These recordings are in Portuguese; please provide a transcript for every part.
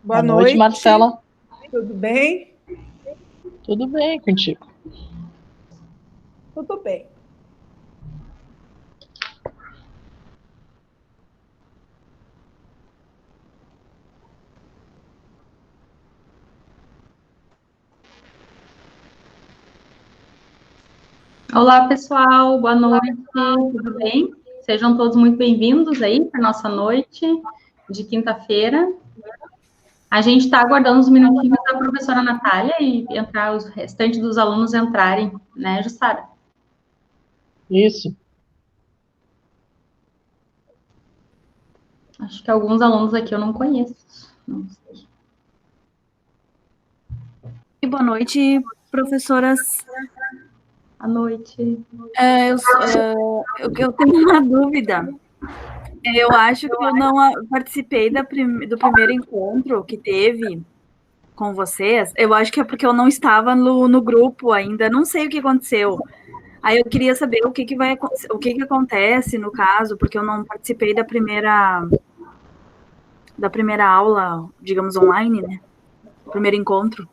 Boa Boa noite, noite, Marcela. tudo bem? Tudo bem contigo? Tudo bem. Olá, pessoal, boa noite, tudo bem? Sejam todos muito bem-vindos aí para a nossa noite de quinta-feira. A gente está aguardando uns minutinhos da professora Natália e entrar os restantes dos alunos entrarem, né, Jussara? Isso. Acho que alguns alunos aqui eu não conheço. Não sei. Boa noite, professoras. Boa noite. Eu tenho uma dúvida. Eu acho que eu não participei do primeiro encontro que teve com vocês. Eu acho que é porque eu não estava no grupo ainda. Não sei o que aconteceu. Aí eu queria saber o que acontece no caso, porque eu não participei da primeira aula, digamos, online, né? O primeiro encontro.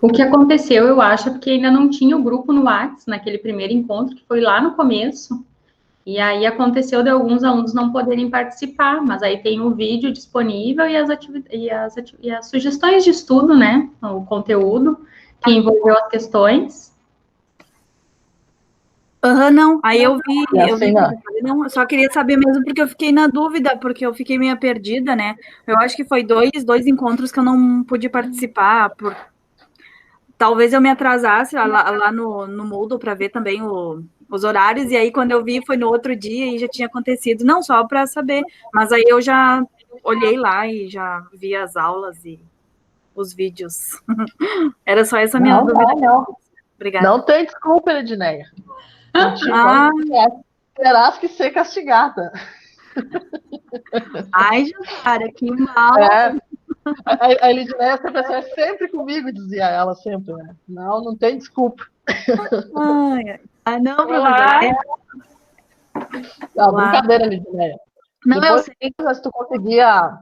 O que aconteceu, eu acho, é porque ainda não tinha o grupo no Whats naquele primeiro encontro, que foi lá no começo. E aí aconteceu de alguns alunos não poderem participar, mas aí tem o vídeo disponível e as sugestões de estudo, né? O conteúdo que envolveu as questões. Não. Aí eu vi, Não. não, só queria saber mesmo porque eu fiquei na dúvida, porque eu fiquei meio perdida, né? Eu acho que foi dois encontros que eu não pude participar, talvez eu me atrasasse lá no Moodle para ver também os horários, e aí quando eu vi foi no outro dia e já tinha acontecido, não só para saber, mas aí eu já olhei lá e já vi as aulas e os vídeos. Era só essa minha dúvida. Não. Obrigada. Não tem desculpa, Edneia. Terás que ser castigada. Ai, Jussara, que mal. A Edneia é sempre comigo, dizia ela sempre, né? Não tem desculpa. Não, professora. Brincadeira, Edneia. Não, Depois, eu sei. se tu conseguia,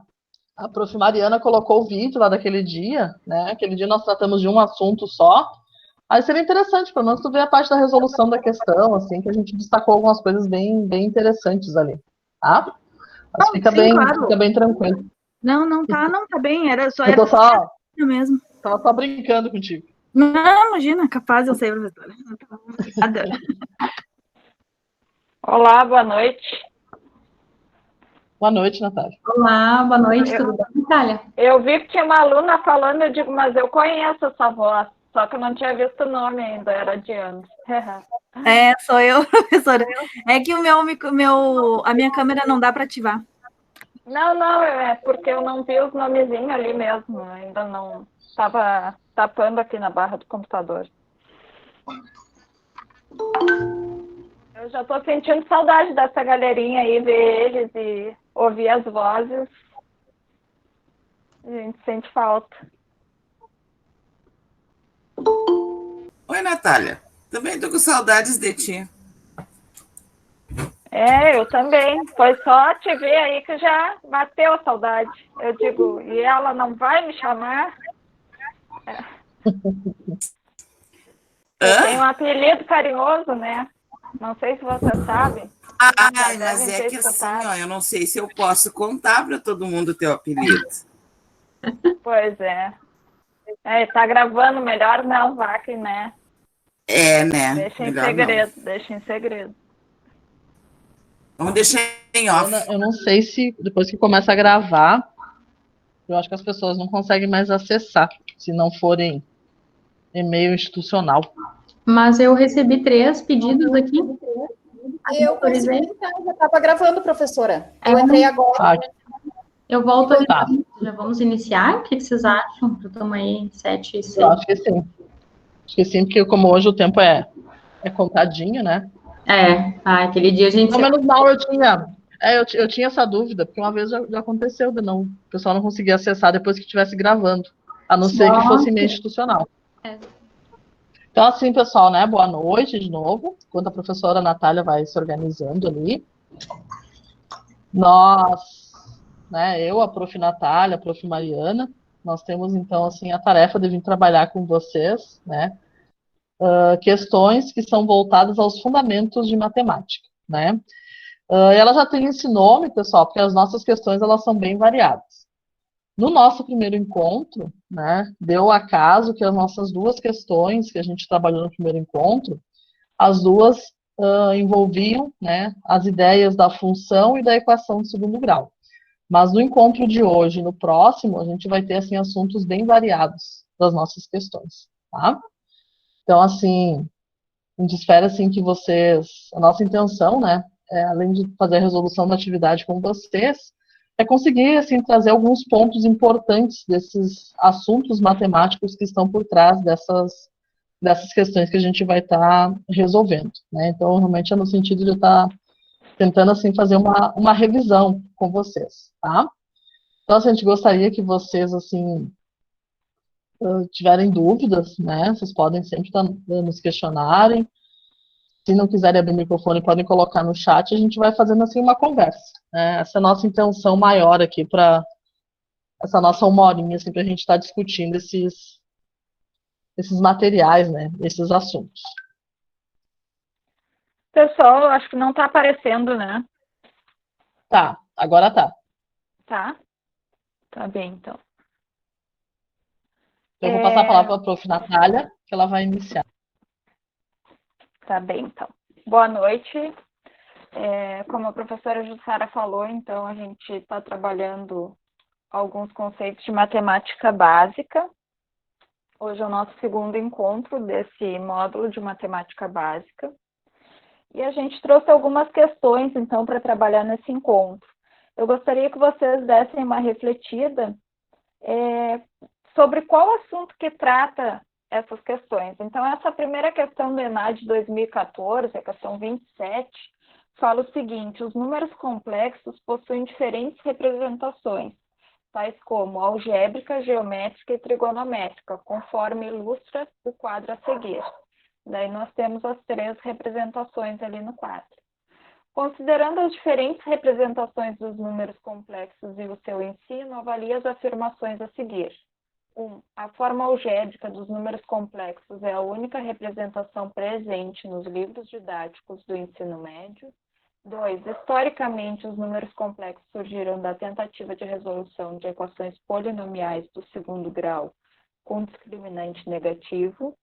a prof. Mariana colocou o vídeo lá daquele dia, né? Aquele dia nós tratamos de um assunto só. Aí seria interessante, pelo menos tu ver a parte da resolução da questão, assim, que a gente destacou algumas coisas bem interessantes ali, tá? Mas Claro. fica bem tranquilo. Não tá bem, Eu tô só mesmo. Tava só brincando contigo. Não, imagina, capaz eu sei, professora. Obrigada. Olá, boa noite. Boa noite, Natália. Olá, boa noite, tudo bem, Natália? Eu vi que tinha uma aluna falando, eu digo, mas eu conheço essa voz, só que eu não tinha visto o nome ainda, era de anos. Sou eu, professora. É que a minha câmera não dá para ativar. Não, é porque eu não vi os nomezinhos ali mesmo, ainda não estava tapando aqui na barra do computador. Eu já estou sentindo saudade dessa galerinha aí, ver eles e ouvir as vozes. A gente sente falta. Oi, Natália. Também tô com saudades de ti. Eu também. Foi só te ver aí que já bateu a saudade. Eu digo, e ela não vai me chamar? Eu tenho um apelido carinhoso, né? Não sei se você sabe. Mas é que assim, ó, eu não sei se eu posso contar para todo mundo o teu apelido. Pois é. Tá gravando, melhor não, Vacre, né? Né? Deixa melhor em segredo, não. deixa em segredo. Vamos deixar em off. Eu não sei se depois que começa a gravar, eu acho que as pessoas não conseguem mais acessar, se não forem e-mail institucional. Mas eu recebi 3 pedidos aqui. Eu consegui entrar, já estava gravando, professora. Eu entrei agora. Eu volto ali. Já vamos iniciar? O que vocês acham? Estamos aí 7 e 6. Eu acho que sim. Acho que sim, porque como hoje o tempo é contadinho, né? Aquele dia a gente... Pelo menos mal eu tinha essa dúvida, porque uma vez já aconteceu o pessoal não conseguia acessar depois que estivesse gravando, a não ser que fosse e-mail institucional. Então, assim, pessoal, né? Boa noite de novo. Enquanto a professora Natália vai se organizando ali. Nós né? Eu, a Prof. Natália, a Prof. Mariana, nós temos, então, assim, a tarefa de vir trabalhar com vocês, né? Questões que são voltadas aos fundamentos de matemática, né? Ela já tem esse nome, pessoal, porque as nossas questões, elas são bem variadas. No nosso primeiro encontro, né, deu acaso que as nossas duas questões que a gente trabalhou no primeiro encontro, as duas envolviam, né, as ideias da função e da equação de segundo grau. Mas no encontro de hoje, no próximo, a gente vai ter, assim, assuntos bem variados das nossas questões, tá? Então, assim, a gente espera, assim, que vocês... A nossa intenção, né, além de fazer a resolução da atividade com vocês, é conseguir, assim, trazer alguns pontos importantes desses assuntos matemáticos que estão por trás dessas questões que a gente vai estar resolvendo, né? Então, realmente é no sentido de estar tentando, assim, fazer uma revisão com vocês, tá? Então, assim, a gente gostaria que vocês, assim, tiverem dúvidas, né? Vocês podem sempre nos questionarem. Se não quiserem abrir o microfone, podem colocar no chat, a gente vai fazendo, assim, uma conversa, né? Essa é a nossa intenção maior aqui para essa nossa 1 horinha, assim, para a gente estar discutindo esses materiais, né? Esses assuntos. Pessoal, acho que não está aparecendo, né? Tá, agora tá. Tá? Tá bem, então. Eu vou passar a palavra para a Prof. Natália, que ela vai iniciar. Tá bem, então. Boa noite. Como a professora Jussara falou, então, a gente está trabalhando alguns conceitos de matemática básica. Hoje é o nosso segundo encontro desse módulo de matemática básica. E a gente trouxe algumas questões, então, para trabalhar nesse encontro. Eu gostaria que vocês dessem uma refletida sobre qual assunto que trata essas questões. Então, essa primeira questão do ENAD 2014, a questão 27, fala o seguinte: os números complexos possuem diferentes representações, tais como algébrica, geométrica e trigonométrica, conforme ilustra o quadro a seguir. Daí nós temos as 3 representações ali no quadro. Considerando as diferentes representações dos números complexos e o seu ensino, avalie as afirmações a seguir. 1. A forma algébrica dos números complexos é a única representação presente nos livros didáticos do ensino médio. 2. Historicamente, os números complexos surgiram da tentativa de resolução de equações polinomiais do segundo grau com discriminante negativo.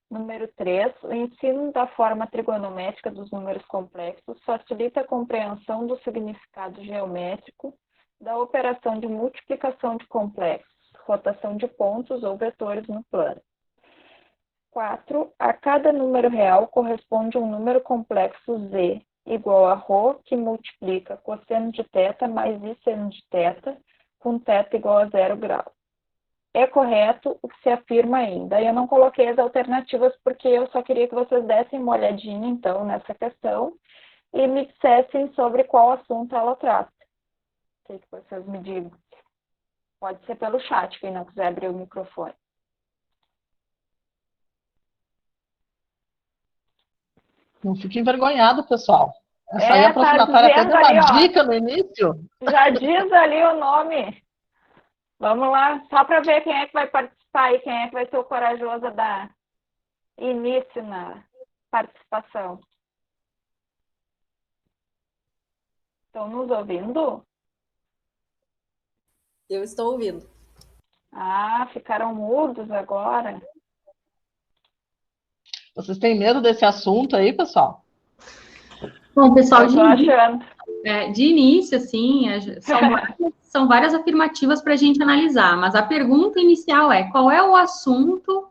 Número 3. O ensino da forma trigonométrica dos números complexos facilita a compreensão do significado geométrico da operação de multiplicação de complexos, rotação de pontos ou vetores no plano. 4. A cada número real corresponde um número complexo z igual a ρ, que multiplica cosseno de θ mais i seno de θ, com θ igual a 0 grau. É correto o que se afirma ainda. Eu não coloquei as alternativas porque eu só queria que vocês dessem uma olhadinha, então, nessa questão e me dissessem sobre qual assunto ela trata. O que vocês me digam. Pode ser pelo chat, quem não quiser abrir o microfone. Não fique envergonhado, pessoal. Essa aí a Prof. Tá Natália até deu ali, uma dica no início. Já diz ali o nome. Vamos lá, só para ver quem é que vai participar e quem é que vai ser o corajoso a dar início na participação. Estão nos ouvindo? Eu estou ouvindo. Ah, ficaram mudos agora. Vocês têm medo desse assunto aí, pessoal? Bom, pessoal, Eu tô achando. de início, assim, são várias afirmativas para a gente analisar, mas a pergunta inicial é: qual é o assunto,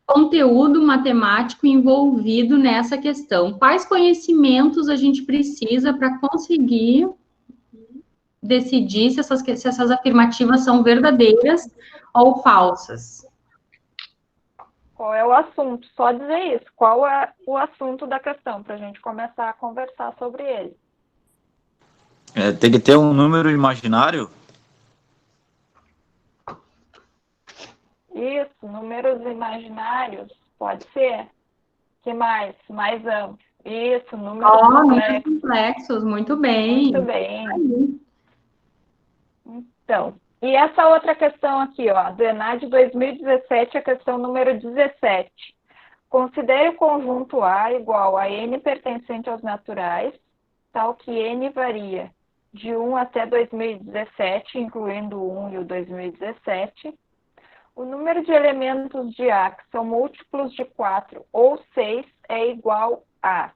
conteúdo matemático envolvido nessa questão? Quais conhecimentos a gente precisa para conseguir decidir se essas afirmativas são verdadeiras ou falsas? Qual é o assunto? Só dizer isso. Qual é o assunto da questão, para a gente começar a conversar sobre ele. Tem que ter um número imaginário? Isso, números imaginários, pode ser. Que mais? Mais amplo. Isso, números complexos. Complexos, muito bem. Muito bem. Então, e essa outra questão aqui, ó, do ENAD 2017, a questão número 17. Considere o conjunto A igual a N pertencente aos naturais, tal que N varia de 1 até 2017, incluindo o 1 e o 2017. O número de elementos de A que são múltiplos de 4 ou 6 é igual a.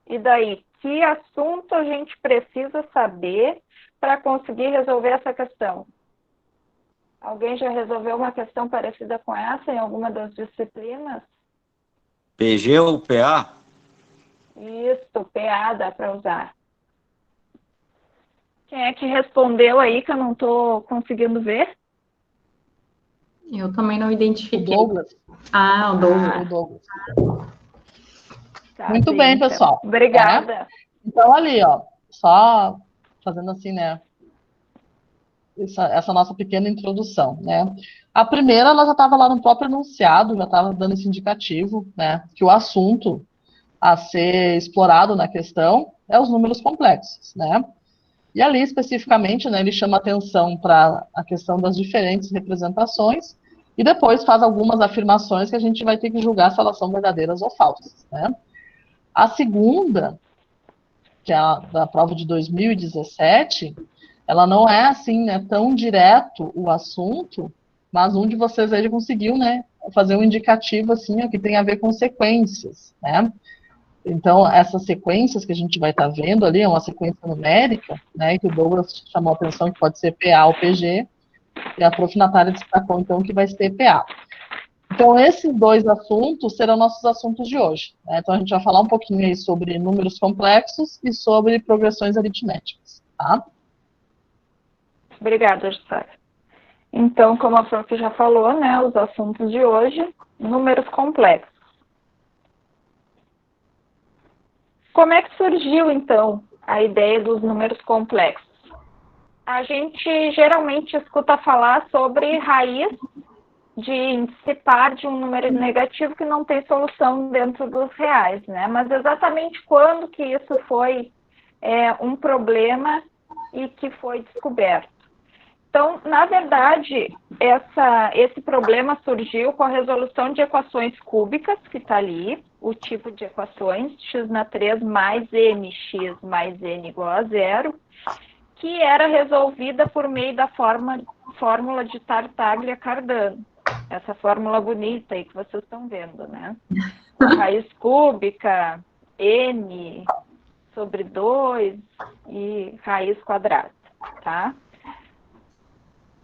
E daí, que assunto a gente precisa saber para conseguir resolver essa questão? Alguém já resolveu uma questão parecida com essa em alguma das disciplinas? PG ou PA? Isso, PA dá para usar. Quem é que respondeu aí que eu não estou conseguindo ver? Eu também não O identifiquei. Douglas. Ah, o Douglas. O Douglas. Tá, Muito sim, bem, então. pessoal. Obrigada. Então, ali, ó, só fazendo assim, né, essa nossa pequena introdução, né? A primeira, ela já estava lá no próprio enunciado, já estava dando esse indicativo, né, que o assunto a ser explorado na questão é os números complexos, né? E ali, especificamente, né, ele chama atenção para a questão das diferentes representações e depois faz algumas afirmações que a gente vai ter que julgar se elas são verdadeiras ou falsas, né? A segunda, que é a da prova de 2017, ela não é assim, né, tão direto o assunto, mas um de vocês aí conseguiu, né, fazer um indicativo assim, ó, que tem a ver com sequências, né? Então, essas sequências que a gente vai estar vendo ali, é uma sequência numérica, né, que o Douglas chamou a atenção que pode ser PA ou PG, e a prof. Natália destacou, então, que vai ser PA. Então, esses dois assuntos serão nossos assuntos de hoje, né? Então, a gente vai falar um pouquinho aí sobre números complexos e sobre progressões aritméticas, tá? Obrigada, Jussara. Então, como a prof já falou, né, os assuntos de hoje, números complexos. Como é que surgiu, então, a ideia dos números complexos? A gente geralmente escuta falar sobre raiz de índice par de um número negativo que não tem solução dentro dos reais, né? Mas exatamente quando que isso foi um problema e que foi descoberto? Então, na verdade, esse problema surgiu com a resolução de equações cúbicas, que está ali, o tipo de equações, x na 3 mais mx mais n igual a 0, que era resolvida por meio da fórmula de Tartaglia-Cardano. Essa fórmula bonita aí que vocês estão vendo, né? Raiz cúbica, n sobre 2 e raiz quadrada, tá?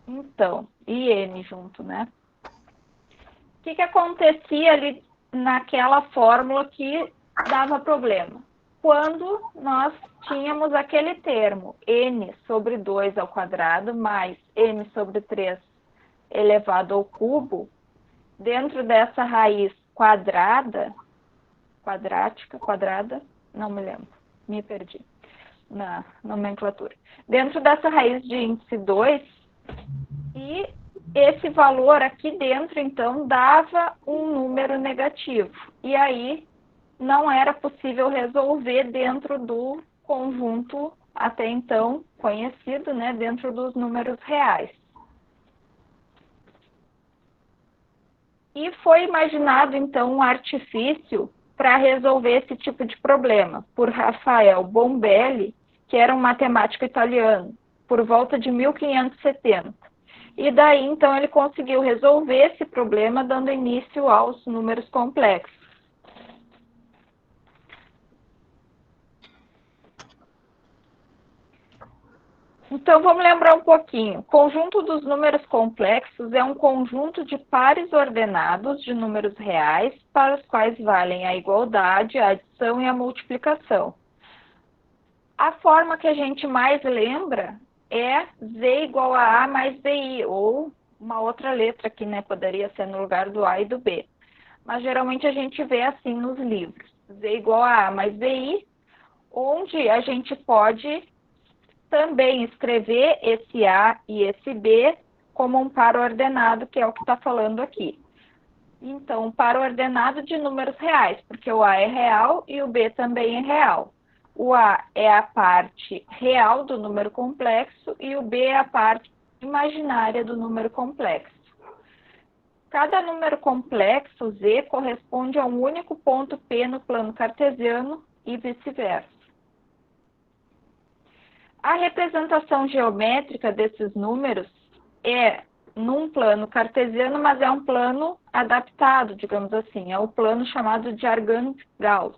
Então, e n junto, né? O que acontecia ali naquela fórmula que dava problema? Quando nós tínhamos aquele termo n sobre 2 ao quadrado mais n sobre 3 elevado ao cubo, dentro dessa raiz quadrada, não me lembro, me perdi na nomenclatura. Dentro dessa raiz de índice 2, e esse valor aqui dentro, então, dava um número negativo. E aí, não era possível resolver dentro do conjunto até então conhecido, né, dentro dos números reais. E foi imaginado, então, um artifício para resolver esse tipo de problema, por Rafael Bombelli, que era um matemático italiano, por volta de 1570. E daí, então, ele conseguiu resolver esse problema, dando início aos números complexos. Então, vamos lembrar um pouquinho. O conjunto dos números complexos é um conjunto de pares ordenados de números reais, para os quais valem a igualdade, a adição e a multiplicação. A forma que a gente mais lembra é Z igual a A mais BI, ou uma outra letra que, né, poderia ser no lugar do A e do B. Mas geralmente a gente vê assim nos livros. Z igual a A mais BI, onde a gente pode também escrever esse A e esse B como um par ordenado, que é o que está falando aqui. Então, um par ordenado de números reais, porque o A é real e o B também é real. O A é a parte real do número complexo e o B é a parte imaginária do número complexo. Cada número complexo, Z, corresponde a um único ponto P no plano cartesiano e vice-versa. A representação geométrica desses números é num plano cartesiano, mas é um plano adaptado, digamos assim, é o plano chamado de Argand-Gauss,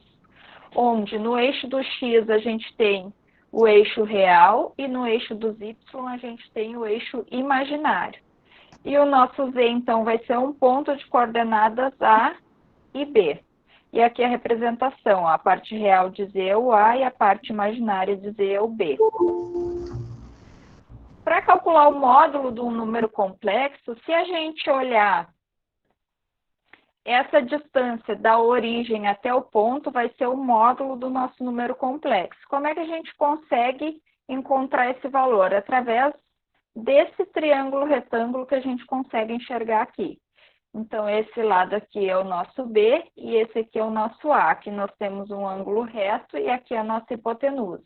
onde no eixo do X a gente tem o eixo real e no eixo dos Y a gente tem o eixo imaginário. E o nosso Z, então, vai ser um ponto de coordenadas A e B. E aqui a representação, a parte real de Z é o A e a parte imaginária de Z é o B. Para calcular o módulo de um número complexo, se a gente olhar essa distância da origem até o ponto, vai ser o módulo do nosso número complexo. Como é que a gente consegue encontrar esse valor? Através desse triângulo retângulo que a gente consegue enxergar aqui. Então, esse lado aqui é o nosso B e esse aqui é o nosso A. Aqui nós temos um ângulo reto e aqui é a nossa hipotenusa.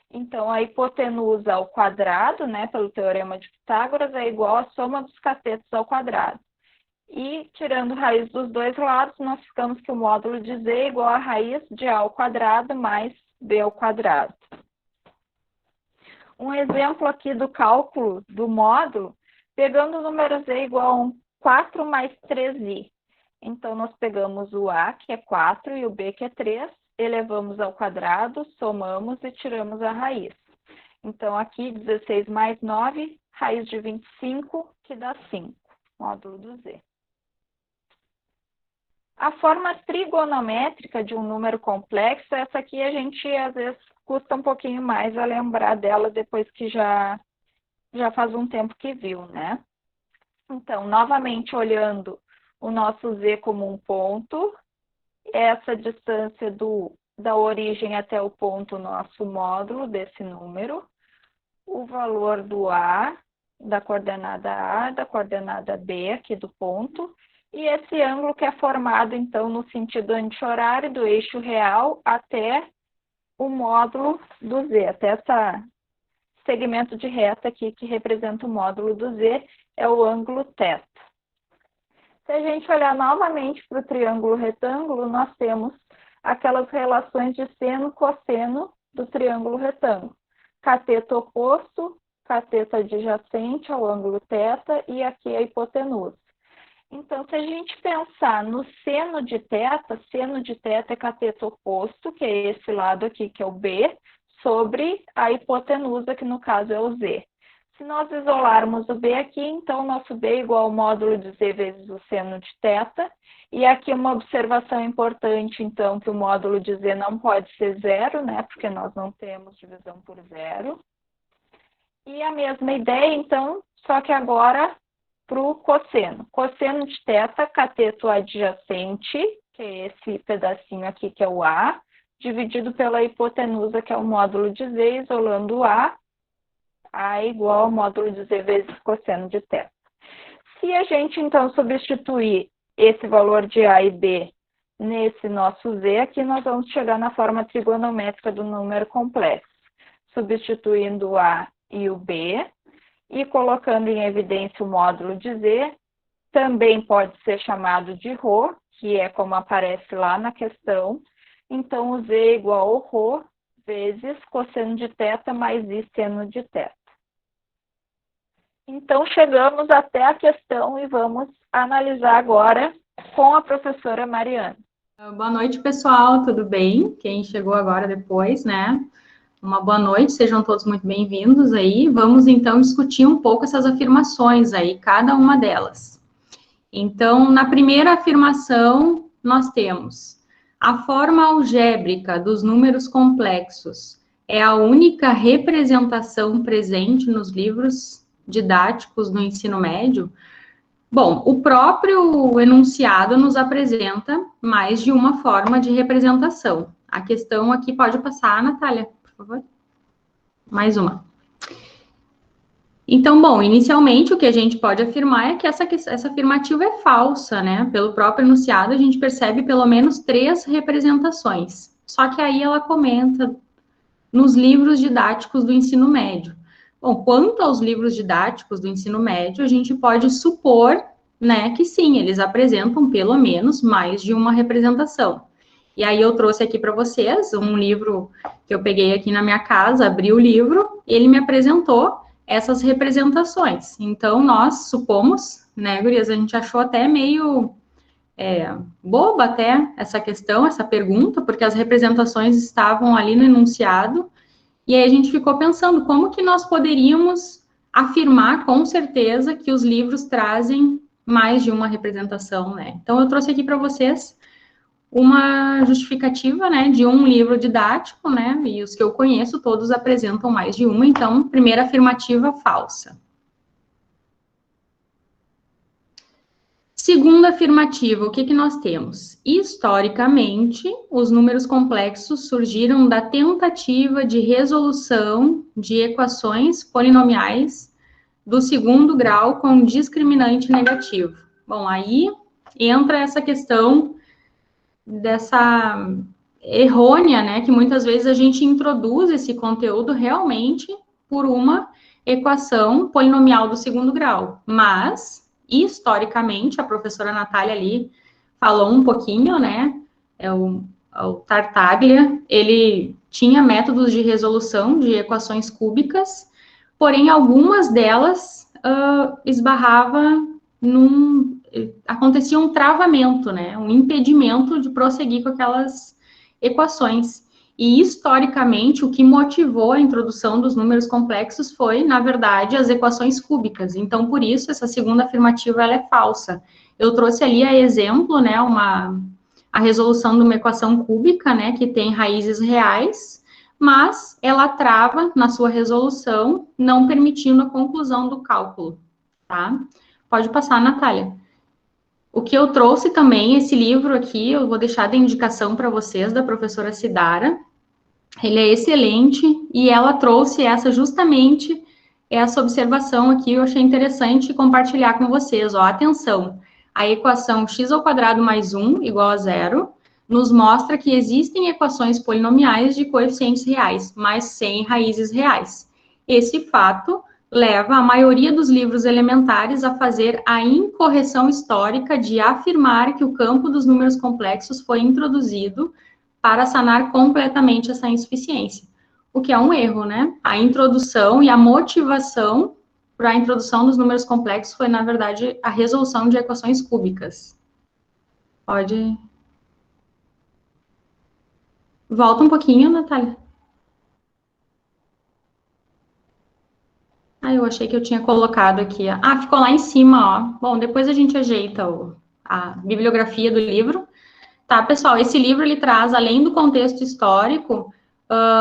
Então, a hipotenusa ao quadrado, né, pelo teorema de Pitágoras, é igual à soma dos catetos ao quadrado. E, tirando raiz dos dois lados, nós ficamos que o módulo de Z é igual a raiz de A ao quadrado mais B ao quadrado. Um exemplo aqui do cálculo do módulo, pegando o número Z igual a 4 mais 3i. Então, nós pegamos o A, que é 4, e o B, que é 3, elevamos ao quadrado, somamos e tiramos a raiz. Então, aqui 16 mais 9, raiz de 25, que dá 5, módulo do Z. A forma trigonométrica de um número complexo, essa aqui a gente, às vezes, custa um pouquinho mais a lembrar dela depois que já faz um tempo que viu, né? Então, novamente, olhando o nosso Z como um ponto, essa distância da origem até o ponto, nosso módulo desse número, o valor do A, da coordenada B aqui do ponto, e esse ângulo que é formado, então, no sentido anti-horário do eixo real até o módulo do Z, até esse segmento de reta aqui que representa o módulo do Z, é o ângulo θ. Se a gente olhar novamente para o triângulo retângulo, nós temos aquelas relações de seno e cosseno do triângulo retângulo. Cateto oposto, cateto adjacente ao ângulo θ e aqui a hipotenusa. Então, se a gente pensar no seno de θ é cateto oposto, que é esse lado aqui, que é o B, sobre a hipotenusa, que no caso é o Z. Se nós isolarmos o B aqui, então o nosso B é igual ao módulo de Z vezes o seno de θ. E aqui uma observação importante, então, que o módulo de Z não pode ser zero, né? Porque nós não temos divisão por zero. E a mesma ideia, então, só que agora para o cosseno. Cosseno de θ, cateto adjacente, que é esse pedacinho aqui, que é o A, dividido pela hipotenusa, que é o módulo de Z, isolando o A é igual ao módulo de Z vezes cosseno de θ. Se a gente, então, substituir esse valor de A e B nesse nosso Z, aqui nós vamos chegar na forma trigonométrica do número complexo, substituindo o A e o B, e colocando em evidência o módulo de Z, também pode ser chamado de ρ, que é como aparece lá na questão. Então, o Z é igual ao ρ vezes cosseno de θ mais I seno de θ. Então, chegamos até a questão e vamos analisar agora com a professora Mariana. Boa noite, pessoal, tudo bem? Quem chegou agora depois, né? Uma boa noite, sejam todos muito bem-vindos aí. Vamos, então, discutir um pouco essas afirmações aí, cada uma delas. Então, na primeira afirmação, nós temos: a forma algébrica dos números complexos é a única representação presente nos livros didáticos do ensino médio. Bom, o próprio enunciado nos apresenta mais de uma forma de representação. A questão aqui pode passar, Natália, por favor. Mais uma. Então, bom, inicialmente o que a gente pode afirmar é que essa afirmativa é falsa, né? Pelo próprio enunciado a gente percebe pelo menos 3 representações. Só que aí ela comenta nos livros didáticos do ensino médio. Bom, quanto aos livros didáticos do ensino médio, a gente pode supor, né, que sim, eles apresentam pelo menos mais de uma representação. E aí eu trouxe aqui para vocês um livro que eu peguei aqui na minha casa, abri o livro, ele me apresentou essas representações. Então, nós supomos, né, gurias, a gente achou até meio boba até essa questão, essa pergunta, porque as representações estavam ali no enunciado, e aí a gente ficou pensando como que nós poderíamos afirmar com certeza que os livros trazem mais de uma representação, né? Então, eu trouxe aqui para vocês uma justificativa, né, de um livro didático, né, e os que eu conheço, todos apresentam mais de uma, então, primeira afirmativa, falsa. Segunda afirmativa, o que que nós temos? Historicamente, os números complexos surgiram da tentativa de resolução de equações polinomiais do segundo grau com discriminante negativo. Bom, aí entra essa questão dessa errônea, né, que muitas vezes a gente introduz esse conteúdo realmente por uma equação polinomial do segundo grau, mas, historicamente, a professora Natália ali falou um pouquinho, né, o Tartaglia, ele tinha métodos de resolução de equações cúbicas, porém, algumas delas esbarrava acontecia um travamento, né, um impedimento de prosseguir com aquelas equações. E, historicamente, o que motivou a introdução dos números complexos foi, na verdade, as equações cúbicas. Então, por isso, essa segunda afirmativa, ela é falsa. Eu trouxe ali a exemplo, né, a resolução de uma equação cúbica, né, que tem raízes reais, mas ela trava na sua resolução, não permitindo a conclusão do cálculo, tá? Pode passar, Natália. O que eu trouxe também, esse livro aqui, eu vou deixar de indicação para vocês, da professora Sidara. Ele é excelente, e ela trouxe justamente essa observação aqui, eu achei interessante compartilhar com vocês. Ó, atenção, a equação x² mais 1 igual a 0 nos mostra que existem equações polinomiais de coeficientes reais, mas sem raízes reais. Esse fato leva a maioria dos livros elementares a fazer a incorreção histórica de afirmar que o campo dos números complexos foi introduzido para sanar completamente essa insuficiência, o que é um erro, né? A introdução e a motivação para a introdução dos números complexos foi, na verdade, a resolução de equações cúbicas. Pode... Volta um pouquinho, Natália. Eu achei que eu tinha colocado aqui. Ficou lá em cima, ó. Bom, depois a gente ajeita a bibliografia do livro. Tá, pessoal, esse livro, ele traz, além do contexto histórico,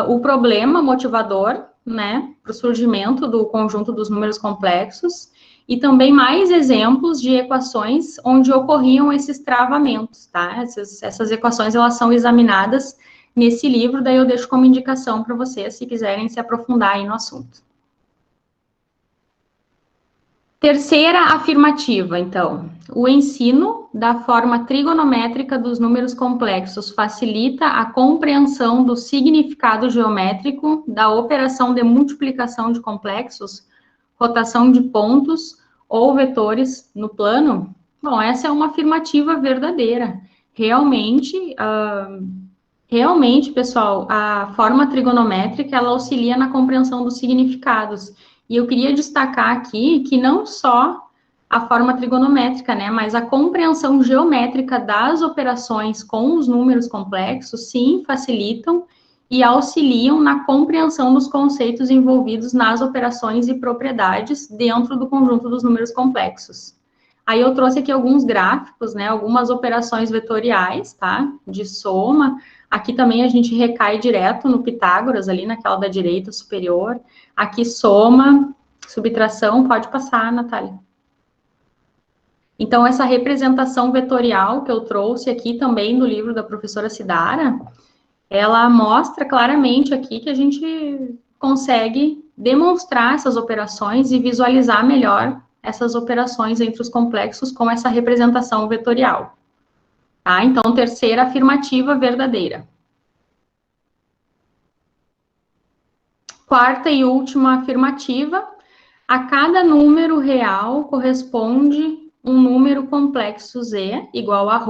o problema motivador, né, para o surgimento do conjunto dos números complexos, e também mais exemplos de equações onde ocorriam esses travamentos, tá? Essas equações, elas são examinadas nesse livro, daí eu deixo como indicação para vocês, se quiserem se aprofundar aí no assunto. Terceira afirmativa, então, o ensino da forma trigonométrica dos números complexos facilita a compreensão do significado geométrico da operação de multiplicação de complexos, rotação de pontos ou vetores no plano? Bom, essa é uma afirmativa verdadeira. Realmente, pessoal, a forma trigonométrica, ela auxilia na compreensão dos significados. E eu queria destacar aqui que não só a forma trigonométrica, né, mas a compreensão geométrica das operações com os números complexos, sim, facilitam e auxiliam na compreensão dos conceitos envolvidos nas operações e propriedades dentro do conjunto dos números complexos. Aí eu trouxe aqui alguns gráficos, né, algumas operações vetoriais, tá, de soma. Aqui também a gente recai direto no Pitágoras, ali naquela da direita superior. Aqui soma, subtração, pode passar, Natália. Então, essa representação vetorial que eu trouxe aqui também do livro da professora Sidara, ela mostra claramente aqui que a gente consegue demonstrar essas operações e visualizar melhor essas operações entre os complexos com essa representação vetorial. Tá? Então, terceira afirmativa verdadeira. Quarta e última afirmativa. A cada número real corresponde um número complexo Z igual a ρ,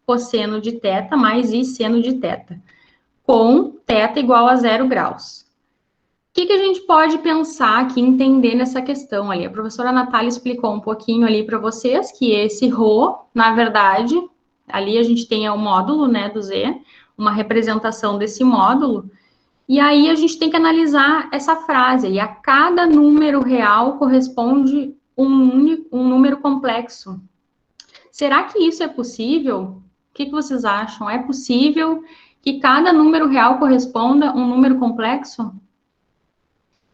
cosseno de θ, mais I seno de θ, com θ igual a 0 graus. O que a gente pode pensar aqui, entender nessa questão ali? A professora Natália explicou um pouquinho ali para vocês que esse ρ, na verdade, ali a gente tem o módulo, né, do Z, uma representação desse módulo, e aí a gente tem que analisar essa frase, e a cada número real corresponde um número complexo. Será que isso é possível? O que vocês acham? É possível que cada número real corresponda a um número complexo?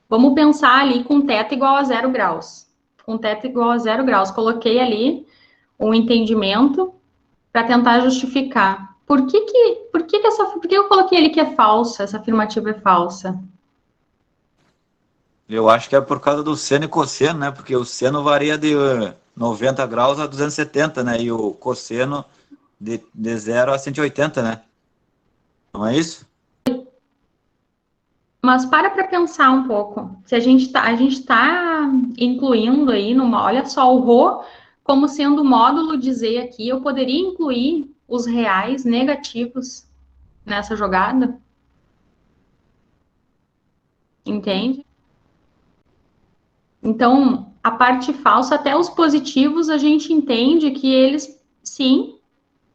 Vamos pensar ali com θ igual a 0 graus. Com θ igual a 0 graus. Coloquei ali um entendimento para tentar justificar. Por que eu coloquei ali que é falsa, essa afirmativa é falsa? Eu acho que é por causa do seno e cosseno, né? Porque o seno varia de 90 graus a 270, né? E o cosseno de 0 a 180, né? Não é isso? Mas para pensar um pouco. Se a gente tá incluindo aí olha só, o ρ como sendo o módulo de Z aqui, eu poderia incluir os reais negativos nessa jogada? Entende? Então, a parte falsa, até os positivos, a gente entende que eles, sim,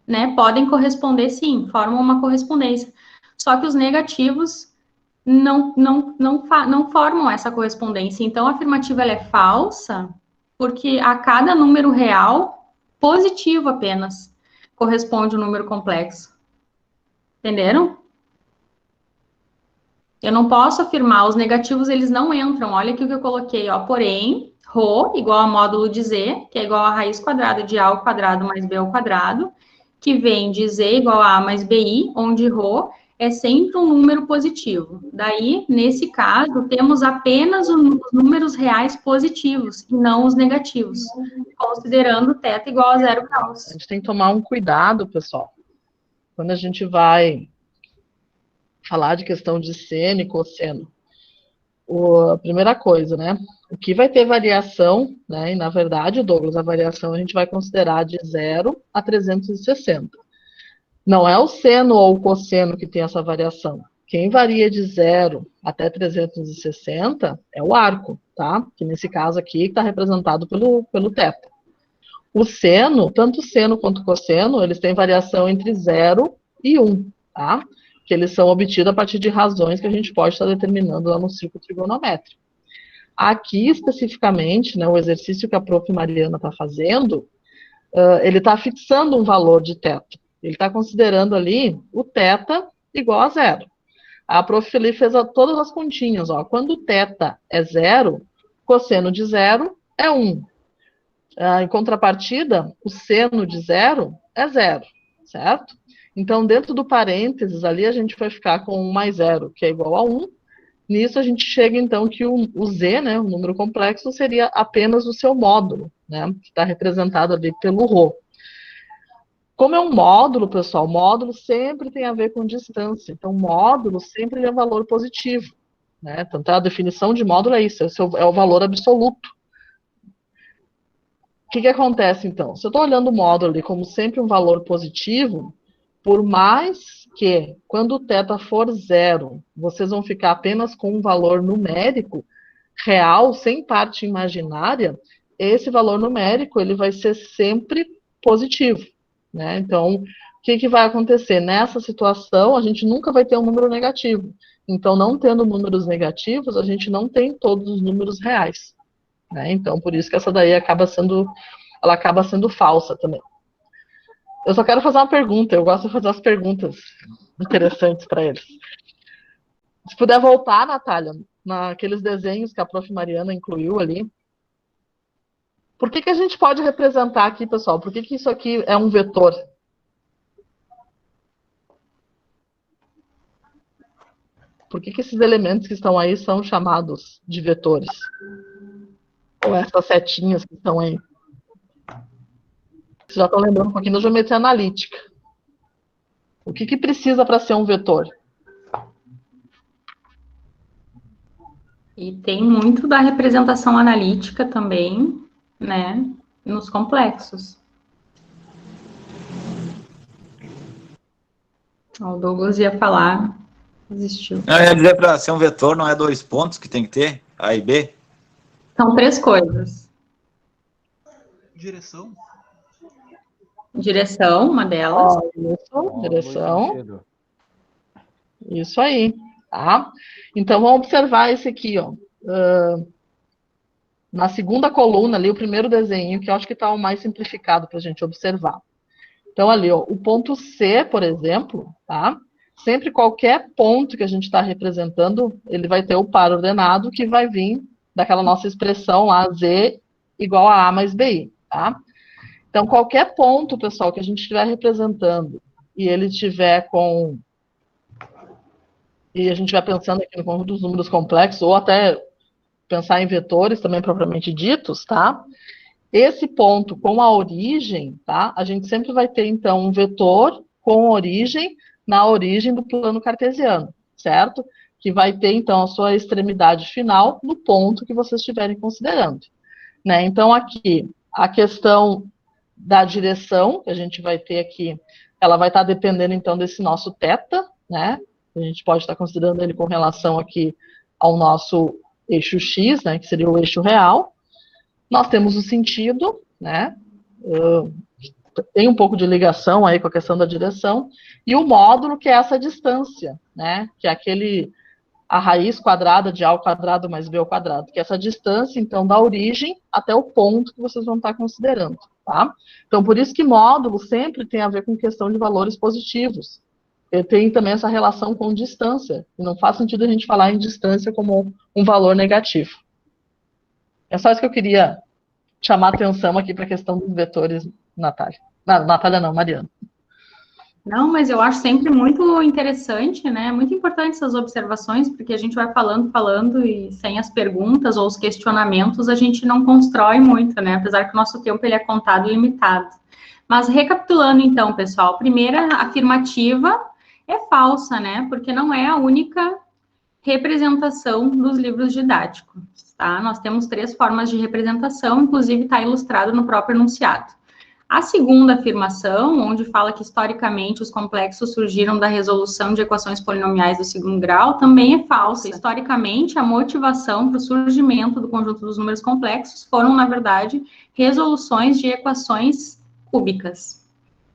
né, podem corresponder, sim, formam uma correspondência. Só que os negativos não formam essa correspondência. Então, a afirmativa ela é falsa porque a cada número real, positivo apenas, corresponde um número complexo. Entenderam? Eu não posso afirmar, os negativos eles não entram. Olha aqui o que eu coloquei, ó. Porém, ρ igual a módulo de Z, que é igual a raiz quadrada de A ao quadrado mais B ao quadrado, que vem de Z igual a mais BI, onde ρ é sempre um número positivo. Daí, nesse caso, temos apenas os números reais positivos, e não os negativos, considerando θ igual a 0 graus. A gente tem que tomar um cuidado, pessoal, quando a gente vai falar de questão de seno e cosseno. A primeira coisa, né? O que vai ter variação, né? E na verdade, Douglas, a variação a gente vai considerar de 0 a 360. Não é o seno ou o cosseno que tem essa variação. Quem varia de 0 até 360 é o arco, tá? Que nesse caso aqui está representado pelo θ. O seno, tanto o seno quanto o cosseno, eles têm variação entre 0 e 1, tá? Que eles são obtidos a partir de razões que a gente pode estar determinando lá no círculo trigonométrico. Aqui, especificamente, né, o exercício que a prof. Mariana está fazendo, ele está fixando um valor de θ. Ele está considerando ali o θ igual a 0. A prof. Felipe fez todas as continhas. Ó. Quando o θ é 0, cosseno de 0 é 1. Em contrapartida, o seno de 0 é 0, certo? Então, dentro do parênteses ali, a gente vai ficar com 1 mais 0, que é igual a 1. Nisso, a gente chega, então, que o Z, né, o número complexo, seria apenas o seu módulo, né, que está representado ali pelo ρ. Como é um módulo, pessoal, módulo sempre tem a ver com distância. Então, módulo sempre é valor positivo, né? Tanto a definição de módulo é isso, é o valor absoluto. O que acontece, então? Se eu estou olhando o módulo ali como sempre um valor positivo, por mais que, quando o θ for 0, vocês vão ficar apenas com um valor numérico real, sem parte imaginária, esse valor numérico ele vai ser sempre positivo. Né? Então, o que vai acontecer? Nessa situação, a gente nunca vai ter um número negativo. Então, não tendo números negativos, a gente não tem todos os números reais. Né? Então, por isso que essa daí acaba sendo falsa também. Eu só quero fazer uma pergunta, eu gosto de fazer as perguntas interessantes para eles. Se puder voltar, Natália, naqueles desenhos que a prof. Mariana incluiu ali, por que a gente pode representar aqui, pessoal? Por que isso aqui é um vetor? Por que esses elementos que estão aí são chamados de vetores? Ou essas setinhas que estão aí? Vocês já estão lembrando um pouquinho da geometria analítica. O que precisa para ser um vetor? E tem muito da representação analítica também, né, nos complexos. O Douglas ia falar, desistiu. Não, eu ia dizer para ser um vetor não é 2 pontos que tem que ter, A e B? São 3 coisas. Direção. Direção, uma delas. Isso, direção. Isso aí, tá? Então, vamos observar esse aqui, ó. Na segunda coluna ali, o primeiro desenho, que eu acho que está o mais simplificado para a gente observar. Então, ali, ó, o ponto C, por exemplo, tá? Sempre qualquer ponto que a gente está representando, ele vai ter o par ordenado que vai vir daquela nossa expressão lá, Z igual a A mais BI, tá? Então, qualquer ponto, pessoal, que a gente estiver representando e ele estiver com... E a gente vai pensando aqui no conjunto dos números complexos, ou até pensar em vetores também propriamente ditos, tá? Esse ponto com a origem, tá? A gente sempre vai ter, então, um vetor com origem na origem do plano cartesiano, certo? Que vai ter, então, a sua extremidade final no ponto que vocês estiverem considerando, né? Então, aqui, a questão da direção, que a gente vai ter aqui, ela vai estar dependendo, então, desse nosso θ, né? A gente pode estar considerando ele com relação aqui ao nosso eixo X, né? Que seria o eixo real. Nós temos o sentido, né? Tem um pouco de ligação aí com a questão da direção, e o módulo, que é essa distância, né? Que é a raiz quadrada de A ao quadrado mais B ao quadrado, que é essa distância, então, da origem até o ponto que vocês vão estar considerando, tá? Então, por isso que módulo sempre tem a ver com questão de valores positivos. Ele tem também essa relação com distância, e não faz sentido a gente falar em distância como um valor negativo. É só isso que eu queria chamar a atenção aqui para a questão dos vetores, Natália. Não, Natália não, Mariana. Não, mas eu acho sempre muito interessante, né? Muito importante essas observações, porque a gente vai falando, e sem as perguntas ou os questionamentos, a gente não constrói muito, né? Apesar que o nosso tempo ele é contado e limitado. Mas recapitulando, então, pessoal, a primeira afirmativa é falsa, né? Porque não é a única representação dos livros didáticos, tá? Nós temos 3 formas de representação, inclusive está ilustrado no próprio enunciado. A segunda afirmação, onde fala que historicamente os complexos surgiram da resolução de equações polinomiais do segundo grau, também é falsa. Historicamente, a motivação para o surgimento do conjunto dos números complexos foram, na verdade, resoluções de equações cúbicas,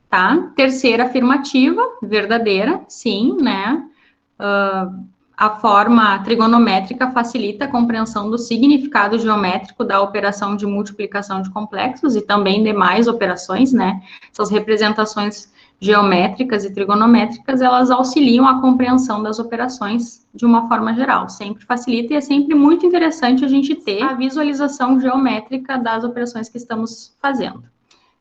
tá? Terceira afirmativa, verdadeira, sim, né? A forma trigonométrica facilita a compreensão do significado geométrico da operação de multiplicação de complexos e também demais operações, né? Essas representações geométricas e trigonométricas, elas auxiliam a compreensão das operações de uma forma geral. Sempre facilita e é sempre muito interessante a gente ter a visualização geométrica das operações que estamos fazendo.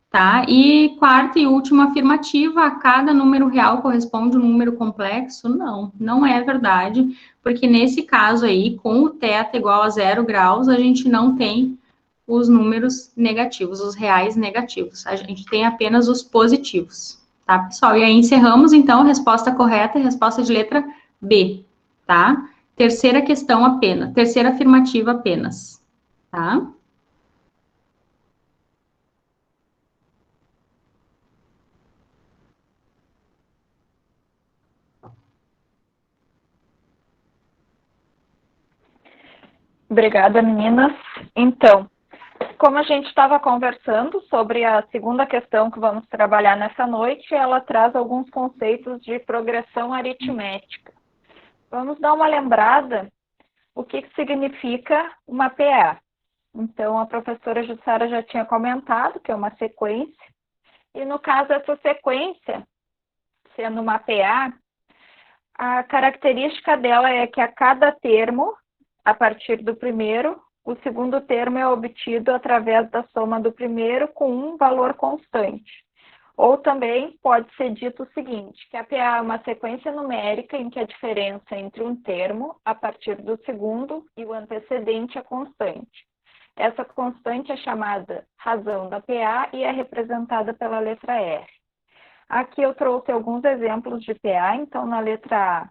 Tá? E quarta e última afirmativa, a cada número real corresponde um número complexo? Não, não é verdade, porque nesse caso aí, com o θ igual a 0 graus, a gente não tem os números negativos, os reais negativos, a gente tem apenas os positivos, tá, pessoal? E aí encerramos, então, a resposta correta, a resposta de letra B, tá? Terceira questão apenas, terceira afirmativa apenas, tá? Obrigada, meninas. Então, como a gente estava conversando sobre a segunda questão que vamos trabalhar nessa noite, ela traz alguns conceitos de progressão aritmética. Vamos dar uma lembrada o que significa uma PA. Então, a professora Jussara já tinha comentado que é uma sequência, e no caso essa sequência, sendo uma PA, a característica dela é que a cada termo, a partir do primeiro, o segundo termo é obtido através da soma do primeiro com um valor constante. Ou também pode ser dito o seguinte, que a PA é uma sequência numérica em que a diferença entre um termo, a partir do segundo, e o antecedente é constante. Essa constante é chamada razão da PA e é representada pela letra R. Aqui eu trouxe alguns exemplos de PA, então na letra A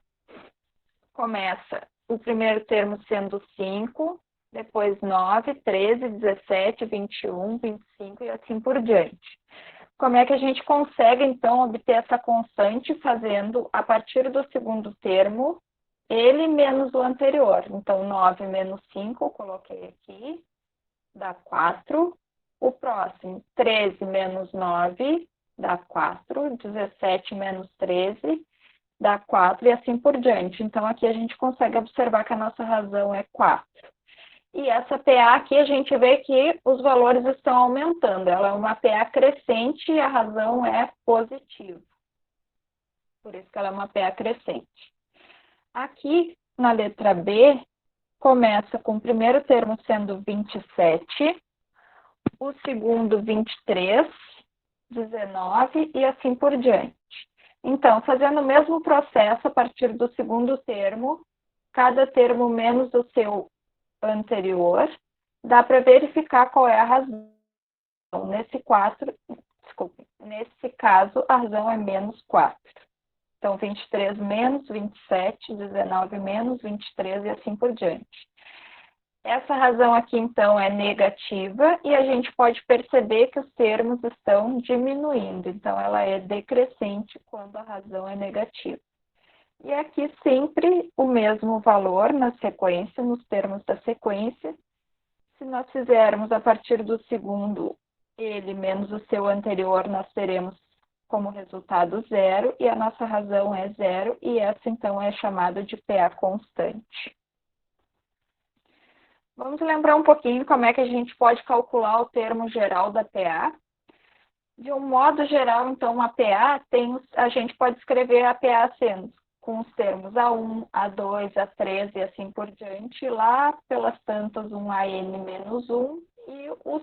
começa o primeiro termo sendo 5, depois 9, 13, 17, 21, 25 e assim por diante. Como é que a gente consegue, então, obter essa constante fazendo, a partir do segundo termo, ele menos o anterior? Então, 9 menos 5, eu coloquei aqui, dá 4. O próximo, 13 menos 9, dá 4. 17 menos 13, dá 4, e assim por diante. Então, aqui a gente consegue observar que a nossa razão é 4. E essa PA aqui, a gente vê que os valores estão aumentando. Ela é uma PA crescente e a razão é positiva. Por isso que ela é uma PA crescente. Aqui, na letra B, começa com o primeiro termo sendo 27, o segundo 23, 19 e assim por diante. Então, fazendo o mesmo processo a partir do segundo termo, cada termo menos o seu anterior, dá para verificar qual é a razão. Nesse caso, a razão é menos 4. Então, 23 menos 27, 19 menos 23 e assim por diante. Essa razão aqui, então, é negativa e a gente pode perceber que os termos estão diminuindo. Então, ela é decrescente quando a razão é negativa. E aqui sempre o mesmo valor na sequência, nos termos da sequência. Se nós fizermos a partir do segundo, ele menos o seu anterior, nós teremos como resultado 0, e a nossa razão é 0, e essa então é chamada de PA constante. Vamos lembrar um pouquinho como é que a gente pode calcular o termo geral da PA. De um modo geral, então, a PA a gente pode escrever a PA sendo com os termos A1, A2, A3 e assim por diante, lá pelas tantas um AN menos 1, e o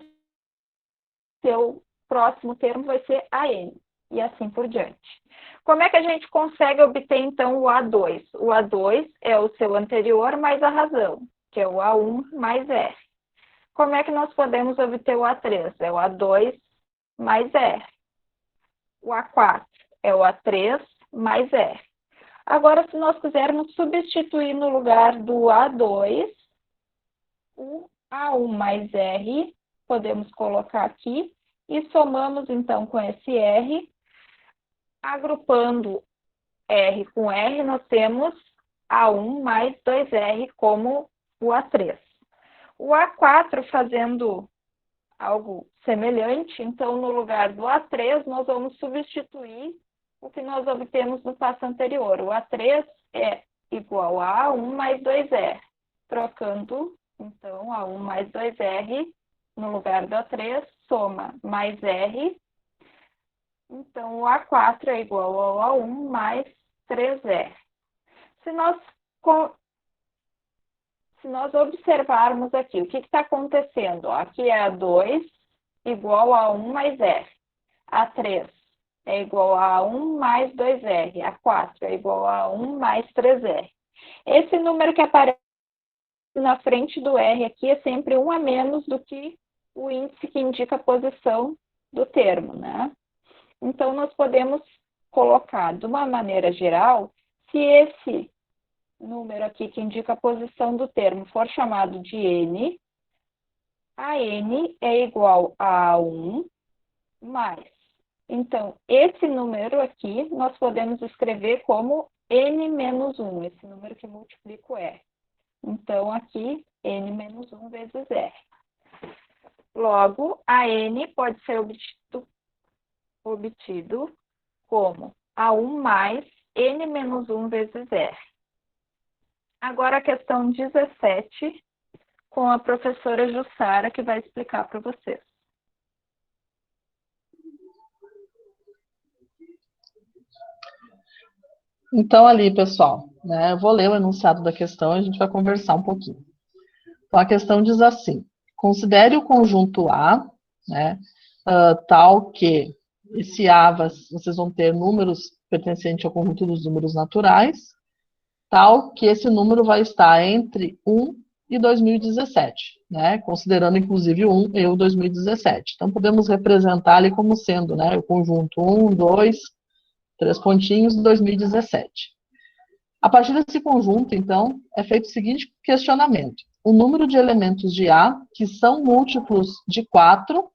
seu próximo termo vai ser AN, e assim por diante. Como é que a gente consegue obter, então, o A2? O A2 é o seu anterior mais a razão, que é o A1 mais R. Como é que nós podemos obter o A3? É o A2 mais R. O A4 é o A3 mais R. Agora, se nós quisermos substituir no lugar do A2, o A1 mais R, podemos colocar aqui, e somamos, então, com esse R. Agrupando R com R, nós temos A1 mais 2R como o A3. O A4, fazendo algo semelhante, então, no lugar do A3, nós vamos substituir o que nós obtemos no passo anterior. O A3 é igual a A1 mais 2R. Trocando, então, A1 mais 2R no lugar do A3, soma mais R. Então, o A4 é igual ao A1 mais 3R. Se nós observarmos aqui, o que está acontecendo? Aqui é A2 igual a 1 mais R. A3 é igual a 1 mais 2R. A4 é igual a 1 mais 3R. Esse número que aparece na frente do R aqui é sempre 1 a menos do que o índice que indica a posição do termo, né? Então, nós podemos colocar, de uma maneira geral, se esse número aqui que indica a posição do termo for chamado de N, a N é igual a 1 mais. Então, esse número aqui, nós podemos escrever como N menos 1, esse número que multiplica o R. Então, aqui, N menos 1 vezes R. Logo, a N pode ser obtido como A1 mais N menos 1 vezes R. Agora a questão 17, com a professora Jussara, que vai explicar para vocês. Então, ali, pessoal, né, eu vou ler o enunciado da questão e a gente vai conversar um pouquinho. Então, a questão diz assim: considere o conjunto A, né, tal que esse A, vocês vão ter números pertencentes ao conjunto dos números naturais, tal que esse número vai estar entre 1 e 2017, né, considerando inclusive o 1 e o 2017. Então, podemos representar ali como sendo, né, o conjunto 1, 2, 3 pontinhos, 2017. A partir desse conjunto, então, é feito o seguinte questionamento. O número de elementos de A que são múltiplos de 4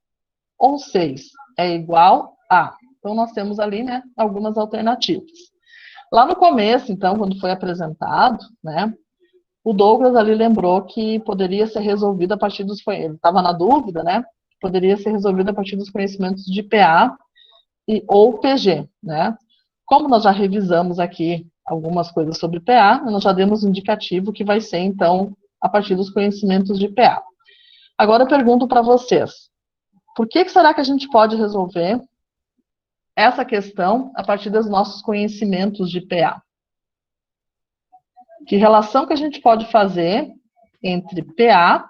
ou 6 é igual a... Então, nós temos ali, né, algumas alternativas. Lá no começo, então, quando foi apresentado, né, o Douglas ali lembrou que poderia ser resolvido a partir dos... Ele estava na dúvida, né? Poderia ser resolvido a partir dos conhecimentos de PA ou PG, né? Como nós já revisamos aqui algumas coisas sobre PA, nós já demos um indicativo que vai ser, então, a partir dos conhecimentos de PA. Agora eu pergunto para vocês, por que será que a gente pode resolver essa questão a partir dos nossos conhecimentos de PA? Que relação que a gente pode fazer entre PA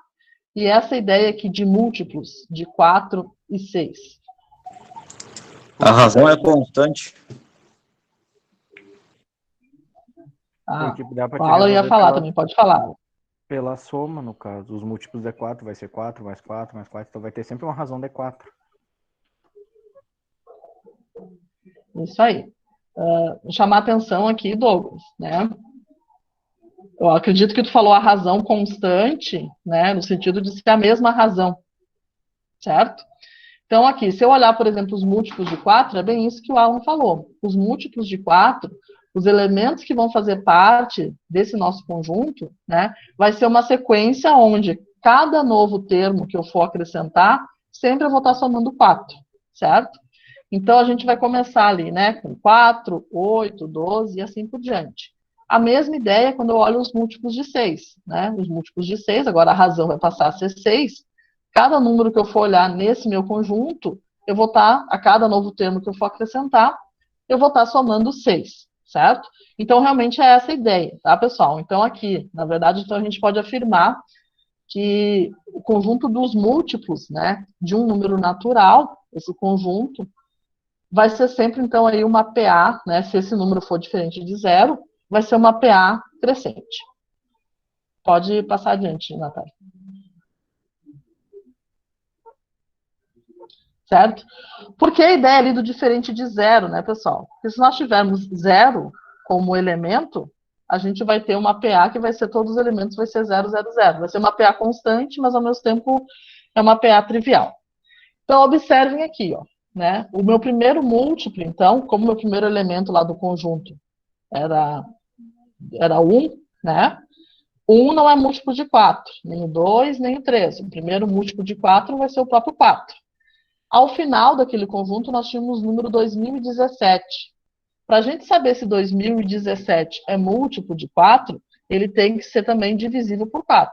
e essa ideia aqui de múltiplos, de 4 e 6? A razão é constante. Fala, eu ia falar também, pode falar. Pela soma, no caso. Os múltiplos de 4 vai ser 4, mais 4, mais 4. Então vai ter sempre uma razão de 4. Isso aí. Vou chamar a atenção aqui, Douglas, né? Eu acredito que tu falou a razão constante, né? No sentido de ser a mesma razão. Certo? Então, aqui, se eu olhar, por exemplo, os múltiplos de 4, é bem isso que o Alan falou. Os múltiplos de 4, os elementos que vão fazer parte desse nosso conjunto, né, vai ser uma sequência onde cada novo termo que eu for acrescentar, sempre eu vou estar somando 4, certo? Então, a gente vai começar ali, né, com 4, 8, 12 e assim por diante. A mesma ideia quando eu olho os múltiplos de 6, né? Os múltiplos de 6, agora a razão vai passar a ser 6. Cada número que eu for olhar nesse meu conjunto, eu vou estar, a cada novo termo que eu for acrescentar, eu vou estar somando 6, certo? Então, realmente é essa a ideia, tá, pessoal? Então, aqui, na verdade, então a gente pode afirmar que o conjunto dos múltiplos, né, de um número natural, esse conjunto, vai ser sempre, então, aí uma PA, né, se esse número for diferente de 0, vai ser uma PA crescente. Pode passar adiante, Natália. Certo? Porque a ideia ali do diferente de 0, né, pessoal? Porque se nós tivermos 0 como elemento, a gente vai ter uma PA que vai ser, todos os elementos vai ser 0, 0, 0. Vai ser uma PA constante, mas ao mesmo tempo é uma PA trivial. Então, observem aqui, ó, né? O meu primeiro múltiplo, então, como meu primeiro elemento lá do conjunto era 1, né? 1 não é múltiplo de 4, nem o 2, nem o 3. O primeiro múltiplo de 4 vai ser o próprio 4. Ao final daquele conjunto, nós tínhamos o número 2017. Para a gente saber se 2017 é múltiplo de 4, ele tem que ser também divisível por 4.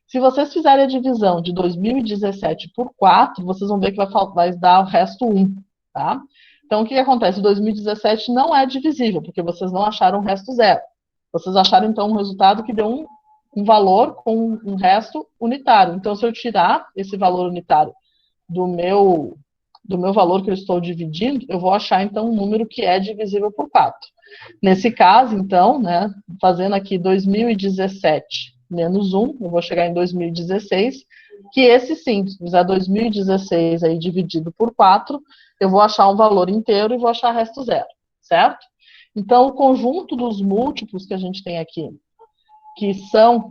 Se vocês fizerem a divisão de 2017 por 4, vocês vão ver que vai dar o resto 1, tá? Então, o que acontece? 2017 não é divisível, porque vocês não acharam o resto 0. Vocês acharam, então, um resultado que deu um valor com um resto unitário. Então, se eu tirar esse valor unitário do meu valor que eu estou dividindo, eu vou achar, então, um número que é divisível por 4. Nesse caso, então, né, fazendo aqui 2017 menos 1, eu vou chegar em 2016, que esse sim, se fizer 2016 aí dividido por 4, eu vou achar um valor inteiro e vou achar resto 0, certo? Então, o conjunto dos múltiplos que a gente tem aqui, que são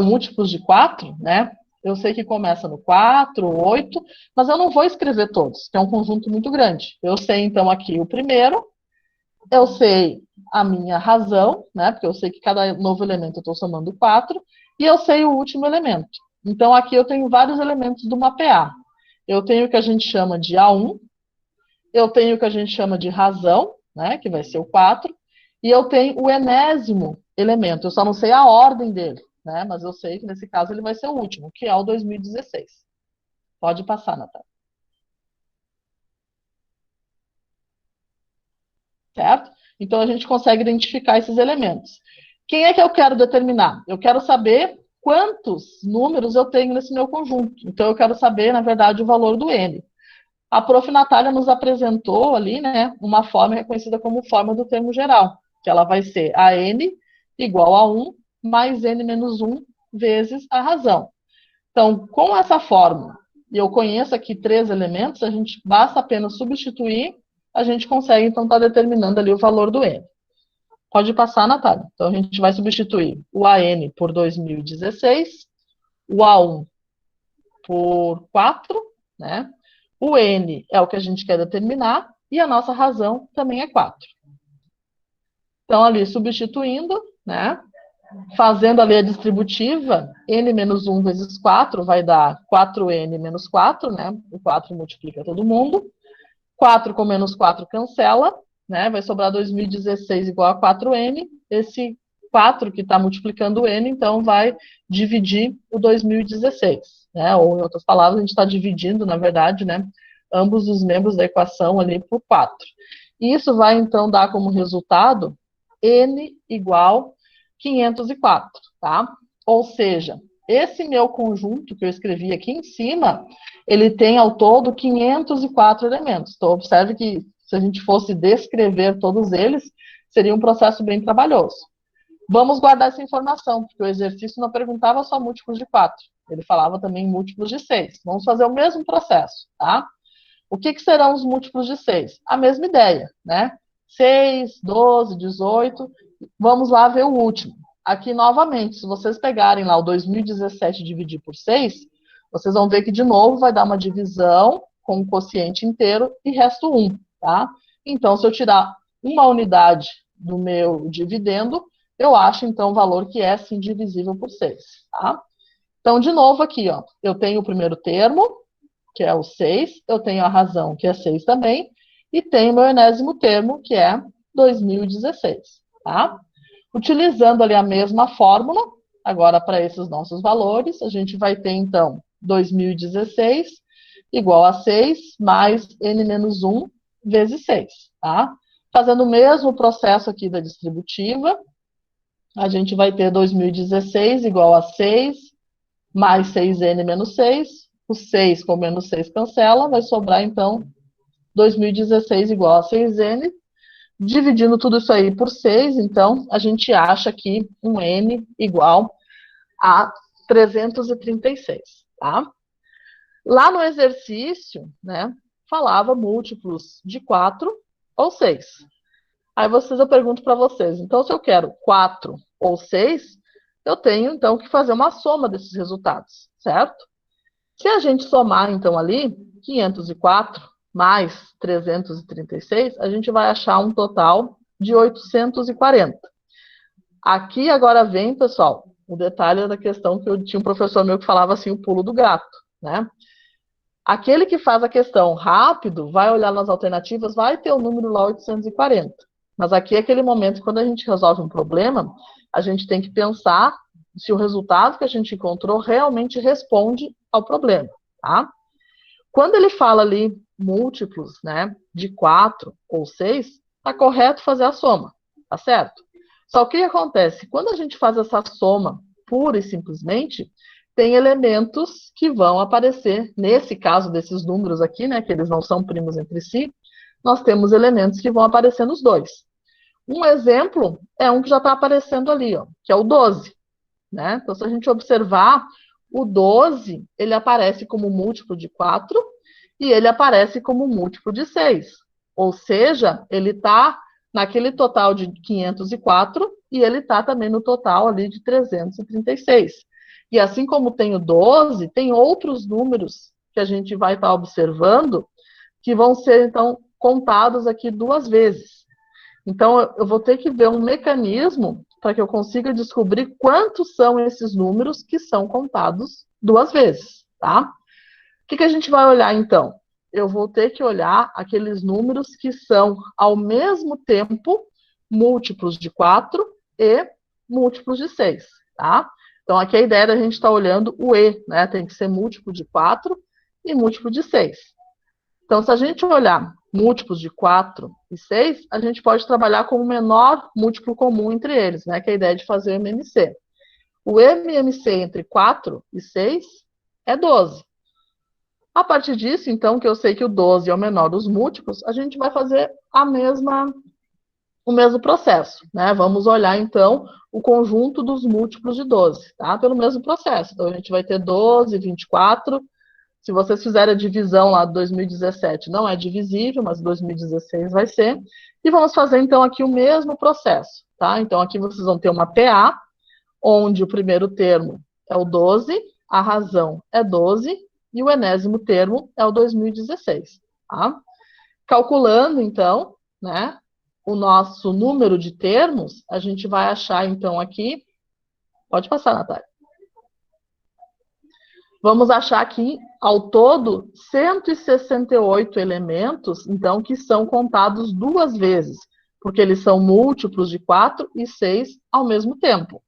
múltiplos de 4, né? Eu sei que começa no 4, 8, mas eu não vou escrever todos, que é um conjunto muito grande. Eu sei, então, aqui o primeiro, eu sei a minha razão, né? Porque eu sei que cada novo elemento eu estou somando 4, e eu sei o último elemento. Então, aqui eu tenho vários elementos de uma PA. Eu tenho o que a gente chama de A1, eu tenho o que a gente chama de razão, né? Que vai ser o 4, e eu tenho o enésimo elemento. Eu só não sei a ordem dele, né? Mas eu sei que nesse caso ele vai ser o último, que é o 2016. Pode passar, Natália. Certo? Então, a gente consegue identificar esses elementos. Quem é que eu quero determinar? Eu quero saber quantos números eu tenho nesse meu conjunto. Então, eu quero saber, na verdade, o valor do N. A prof. Natália nos apresentou ali, né, uma forma reconhecida como forma do termo geral, que ela vai ser a N igual a 1 mais N menos 1 vezes a razão. Então, com essa forma, e eu conheço aqui 3 elementos, a gente basta apenas substituir, a gente consegue, então, estar determinando ali o valor do N. Pode passar, Natália. Então, a gente vai substituir o AN por 2016, o A1 por 4, né? O N é o que a gente quer determinar, e a nossa razão também é 4. Então, ali, substituindo, né? Fazendo ali a distributiva, n menos 1 vezes 4 vai dar 4n menos 4, né? O 4 multiplica todo mundo. 4 com menos 4 cancela, né? Vai sobrar 2016 igual a 4n. Esse 4 que está multiplicando o n, então vai dividir o 2016, né? Ou, em outras palavras, a gente está dividindo, na verdade, né? Ambos os membros da equação ali por 4. E isso vai, então, dar como resultado n igual 504, tá? Ou seja, esse meu conjunto que eu escrevi aqui em cima, ele tem ao todo 504 elementos. Então, observe que se a gente fosse descrever todos eles, seria um processo bem trabalhoso. Vamos guardar essa informação, porque o exercício não perguntava só múltiplos de 4, ele falava também múltiplos de 6. Vamos fazer o mesmo processo, tá? O que serão os múltiplos de 6? A mesma ideia, né? 6, 12, 18... Vamos lá ver o último. Aqui, novamente, se vocês pegarem lá o 2017 e dividir por 6, vocês vão ver que, de novo, vai dar uma divisão com o quociente inteiro e resto 1, tá? Então, se eu tirar uma unidade do meu dividendo, eu acho, então, o valor que é, sim, divisível por 6, tá? Então, de novo, aqui, ó, eu tenho o primeiro termo, que é o 6, eu tenho a razão, que é 6 também, e tenho o meu enésimo termo, que é 2016. Tá? Utilizando ali a mesma fórmula, agora para esses nossos valores, a gente vai ter, então, 2016 igual a 6 mais n menos 1 vezes 6, tá? Fazendo o mesmo processo aqui da distributiva, a gente vai ter 2016 igual a 6 mais 6n menos 6, o 6 com menos 6 cancela, vai sobrar, então, 2016 igual a 6n. Dividindo tudo isso aí por 6, então, a gente acha aqui um n igual a 336, tá? Lá no exercício, né, falava múltiplos de 4 ou 6. Aí eu pergunto para vocês, então, se eu quero 4 ou 6, eu tenho, então, que fazer uma soma desses resultados, certo? Se a gente somar, então, ali, 504 mais 336, a gente vai achar um total de 840. Aqui agora vem, pessoal, o detalhe da questão que eu tinha um professor meu que falava assim, o pulo do gato, né? Aquele que faz a questão rápido, vai olhar nas alternativas, vai ter o número lá 840. Mas aqui é aquele momento que quando a gente resolve um problema, a gente tem que pensar se o resultado que a gente encontrou realmente responde ao problema, tá? Quando ele fala ali múltiplos, né, de 4 ou 6, tá correto fazer a soma, tá certo? Só que o que acontece? Quando a gente faz essa soma pura e simplesmente, tem elementos que vão aparecer, nesse caso desses números aqui, né, que eles não são primos entre si, nós temos elementos que vão aparecer nos dois. Um exemplo é um que já está aparecendo ali, ó, que é o 12, né? Então, se a gente observar, o 12, ele aparece como múltiplo de 4 e ele aparece como múltiplo de 6. Ou seja, ele está naquele total de 504 e ele está também no total ali de 336. E assim como tem o 12, tem outros números que a gente vai estar observando que vão ser, então, contados aqui 2 vezes. Então, eu vou ter que ver um mecanismo para que eu consiga descobrir quantos são esses números que são contados 2 vezes, tá? O que a gente vai olhar, então? Eu vou ter que olhar aqueles números que são, ao mesmo tempo, múltiplos de 4 e múltiplos de 6, tá? Então, aqui a ideia da gente estar olhando o E, né? Tem que ser múltiplo de 4 e múltiplo de 6. Então, se a gente olhar múltiplos de 4 e 6, a gente pode trabalhar com o menor múltiplo comum entre eles, né? Que é a ideia de fazer o MMC. O MMC entre 4 e 6 é 12. A partir disso, então, que eu sei que o 12 é o menor dos múltiplos, a gente vai fazer o mesmo processo, né? Vamos olhar, então, o conjunto dos múltiplos de 12, tá? Pelo mesmo processo. Então, a gente vai ter 12, 24, Se vocês fizerem a divisão lá de 2017, não é divisível, mas 2016 vai ser. E vamos fazer, então, aqui o mesmo processo, tá? Então, aqui vocês vão ter uma PA, onde o primeiro termo é o 12, a razão é 12, e o enésimo termo é o 2016, tá? Calculando, então, né, o nosso número de termos, a gente vai achar, então, aqui... Pode passar, Natália. Vamos achar aqui, ao todo, 168 elementos, então, que são contados 2 vezes, porque eles são múltiplos de 4 e 6 ao mesmo tempo.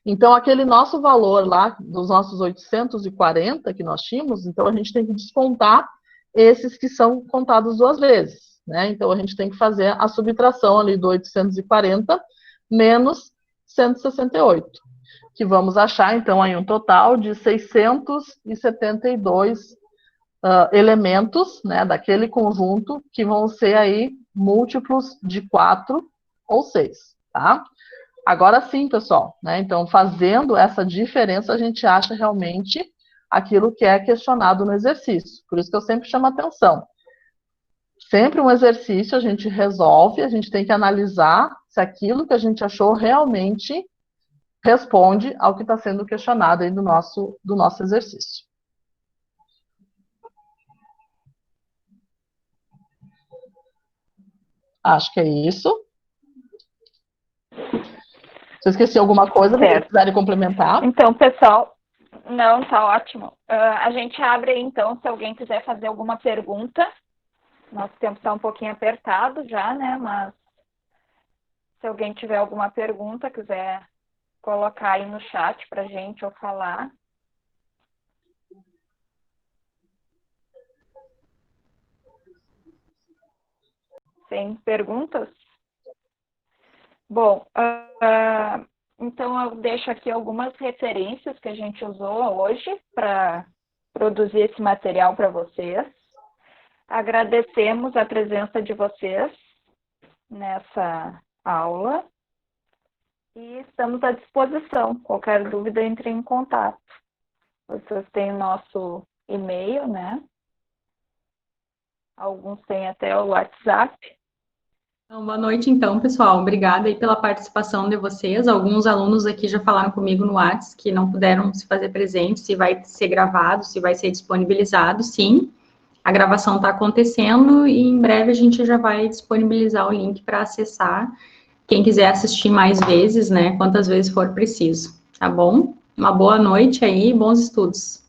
Então, aquele nosso valor lá, dos nossos 840 que nós tínhamos, então, a gente tem que descontar esses que são contados 2 vezes, né? Então, a gente tem que fazer a subtração ali do 840 menos 168. Que vamos achar, então, aí um total de 672 elementos, né, daquele conjunto, que vão ser aí múltiplos de 4 ou 6, tá? Agora sim, pessoal, né, então, fazendo essa diferença, a gente acha realmente aquilo que é questionado no exercício. Por isso que eu sempre chamo a atenção. Sempre um exercício a gente resolve, a gente tem que analisar se aquilo que a gente achou realmente responde ao que está sendo questionado aí do nosso exercício. Acho que é isso. Se eu esqueci alguma coisa, vocês quiserem complementar. Então, pessoal, não, tá ótimo. A gente abre aí, então, se alguém quiser fazer alguma pergunta. Nosso tempo está um pouquinho apertado já, né? Mas se alguém tiver alguma pergunta, quiser colocar aí no chat para a gente ou falar. Sem perguntas? Bom, então eu deixo aqui algumas referências que a gente usou hoje para produzir esse material para vocês. Agradecemos a presença de vocês nessa aula. E estamos à disposição. Qualquer dúvida, entre em contato. Vocês têm o nosso e-mail, né? Alguns têm até o WhatsApp. Então, boa noite, então, pessoal. Obrigada aí pela participação de vocês. Alguns alunos aqui já falaram comigo no WhatsApp que não puderam se fazer presente, se vai ser gravado, se vai ser disponibilizado, sim. A gravação está acontecendo e em breve a gente já vai disponibilizar o link para acessar. Quem quiser assistir mais vezes, né, quantas vezes for preciso, tá bom? Uma boa noite aí, bons estudos.